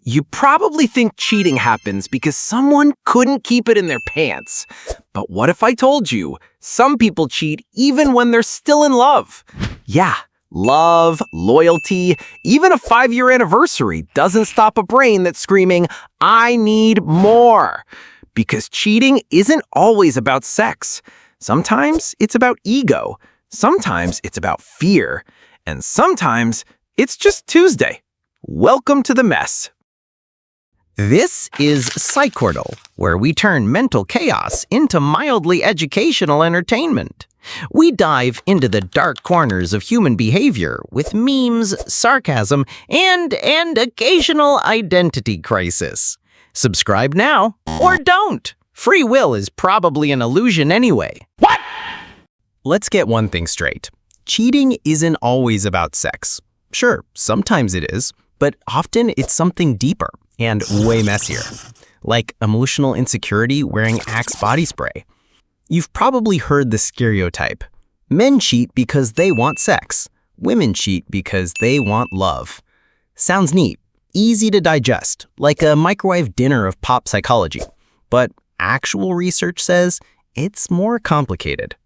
You probably think cheating happens because someone couldn't keep it in their pants. But what if I told you some people cheat even when they're still in love? Yeah, love, loyalty, even a 5-year anniversary doesn't stop a brain that's screaming, "I need more." Because cheating isn't always about sex. Sometimes it's about ego. Sometimes it's about fear. And sometimes it's just Tuesday. Welcome to the mess. This is Psychortle, where we turn mental chaos into mildly educational entertainment. We dive into the dark corners of human behavior with memes, sarcasm, and occasional identity crisis. Subscribe now, or don't. Free will is probably an illusion anyway. What? Let's get one thing straight. Cheating isn't always about sex. Sure, sometimes it is, but often it's something deeper and way messier, like emotional insecurity wearing Axe body spray. You've probably heard the stereotype. Men cheat because they want sex. Women cheat because they want love. Sounds neat, easy to digest, like a microwave dinner of pop psychology. But actual research says it's more complicated.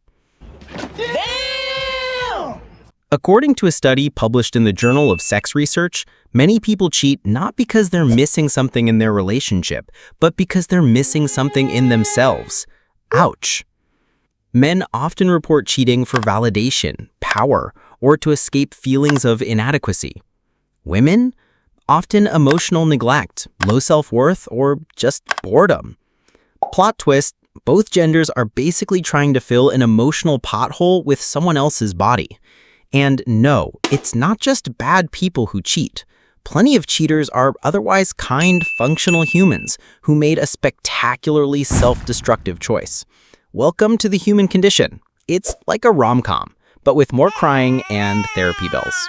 According to a study published in the Journal of Sex Research, many people cheat not because they're missing something in their relationship, but because they're missing something in themselves. Ouch. Men often report cheating for validation, power, or to escape feelings of inadequacy. Women? Often emotional neglect, low self-worth, or just boredom. Plot twist, both genders are basically trying to fill an emotional pothole with someone else's body. And no, it's not just bad people who cheat. Plenty of cheaters are otherwise kind, functional humans who made a spectacularly self-destructive choice. Welcome to the human condition. It's like a rom-com, but with more crying and therapy bills.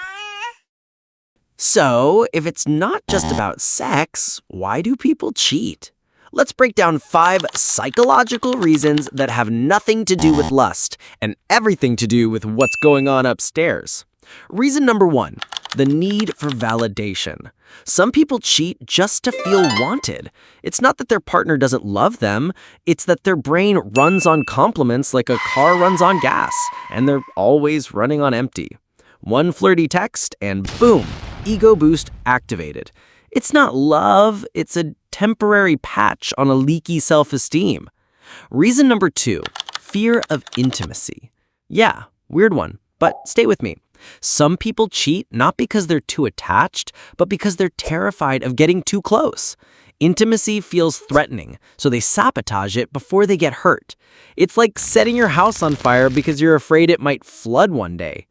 So, if it's not just about sex, why do people cheat? Let's break down 5 psychological reasons that have nothing to do with lust and everything to do with what's going on upstairs. Reason number 1, the need for validation. Some people cheat just to feel wanted. It's not that their partner doesn't love them, it's that their brain runs on compliments like a car runs on gas, and they're always running on empty. One flirty text and boom, ego boost activated. It's not love, it's a temporary patch on a leaky self-esteem. Reason number 2, fear of intimacy. Yeah, weird one, but stay with me. Some people cheat not because they're too attached, but because they're terrified of getting too close. Intimacy feels threatening, so they sabotage it before they get hurt. It's like setting your house on fire because you're afraid it might flood one day.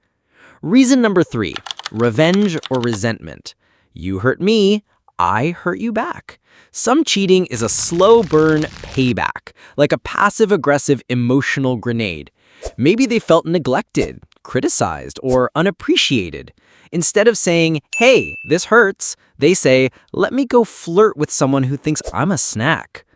Reason number 3, revenge or resentment. You hurt me, I hurt you back. Some cheating is a slow burn payback, like a passive-aggressive emotional grenade. Maybe they felt neglected, criticized, or unappreciated. Instead of saying, "Hey, this hurts," they say, "Let me go flirt with someone who thinks I'm a snack."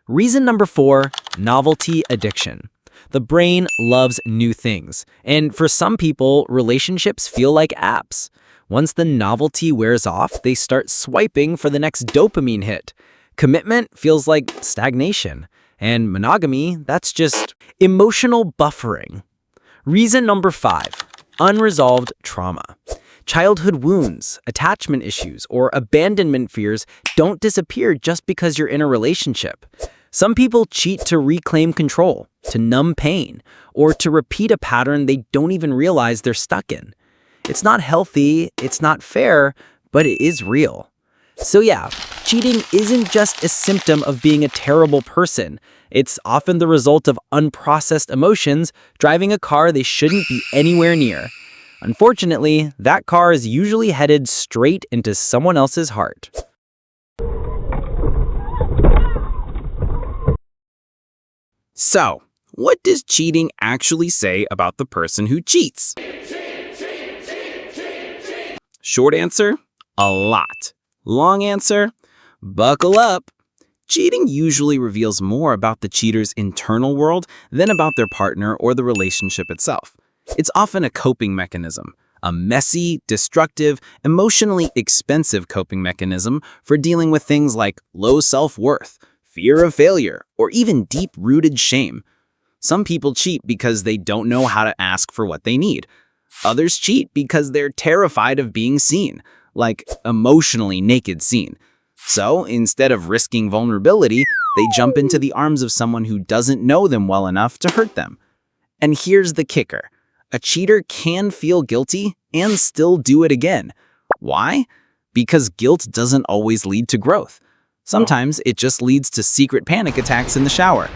Reason number 4, novelty addiction. The brain loves new things, and for some people, relationships feel like apps. Once the novelty wears off, they start swiping for the next dopamine hit. Commitment feels like stagnation, and monogamy, that's just emotional buffering. Reason number 5, unresolved trauma. Childhood wounds, attachment issues, or abandonment fears don't disappear just because you're in a relationship. Some people cheat to reclaim control, to numb pain, or to repeat a pattern they don't even realize they're stuck in. It's not healthy, it's not fair, but it is real. So yeah, cheating isn't just a symptom of being a terrible person. It's often the result of unprocessed emotions driving a car they shouldn't be anywhere near. Unfortunately, that car is usually headed straight into someone else's heart. So, what does cheating actually say about the person who cheats? Short answer, a lot. Long answer, buckle up. Cheating usually reveals more about the cheater's internal world than about their partner or the relationship itself. It's often a coping mechanism, a messy, destructive, emotionally expensive coping mechanism for dealing with things like low self-worth, fear of failure, or even deep-rooted shame. Some people cheat because they don't know how to ask for what they need. Others cheat because they're terrified of being seen, like emotionally naked seen. So, instead of risking vulnerability, they jump into the arms of someone who doesn't know them well enough to hurt them. And here's the kicker. A cheater can feel guilty and still do it again. Why? Because guilt doesn't always lead to growth. Sometimes it just leads to secret panic attacks in the shower.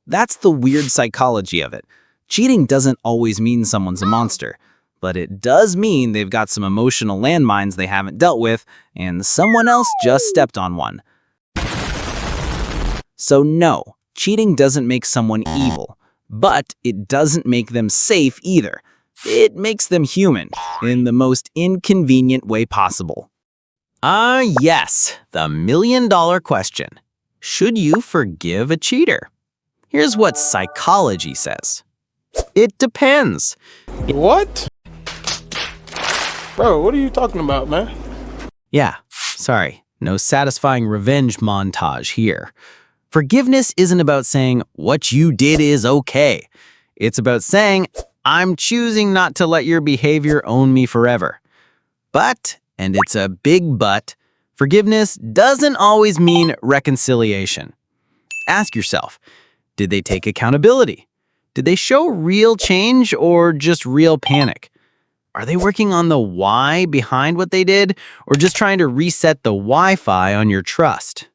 That's the weird psychology of it. Cheating doesn't always mean someone's a monster, but it does mean they've got some emotional landmines they haven't dealt with, and someone else just stepped on one. So no, cheating doesn't make someone evil, but it doesn't make them safe either. It makes them human, in the most inconvenient way possible. Yes, the million-dollar question. Should you forgive a cheater? Here's what psychology says. It depends. What? Bro, what are you talking about, man? Yeah, sorry, no satisfying revenge montage here. Forgiveness isn't about saying what you did is okay. It's about saying, I'm choosing not to let your behavior own me forever. But, and it's a big but, forgiveness doesn't always mean reconciliation. Ask yourself, did they take accountability? Did they show real change or just real panic? Are they working on the why behind what they did, or just trying to reset the Wi-Fi on your trust?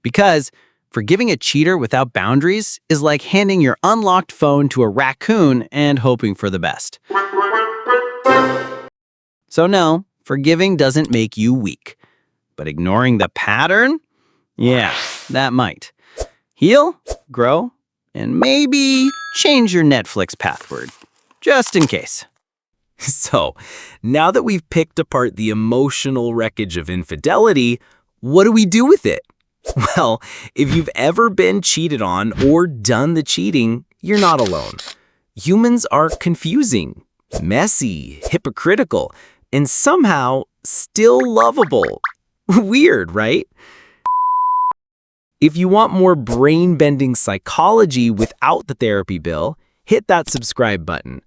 Because forgiving a cheater without boundaries is like handing your unlocked phone to a raccoon and hoping for the best. So no, forgiving doesn't make you weak. But ignoring the pattern? Yeah, that might. Heal, grow, and maybe change your Netflix password, just in case. So, now that we've picked apart the emotional wreckage of infidelity, what do we do with it? Well, if you've ever been cheated on or done the cheating, you're not alone. Humans are confusing, messy, hypocritical, and somehow still lovable. Weird, right? If you want more brain-bending psychology without the therapy bill, hit that subscribe button.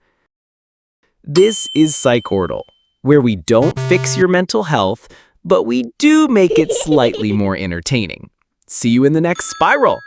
This is Psychortle, where we don't fix your mental health, but we do make it slightly more entertaining. See you in the next spiral.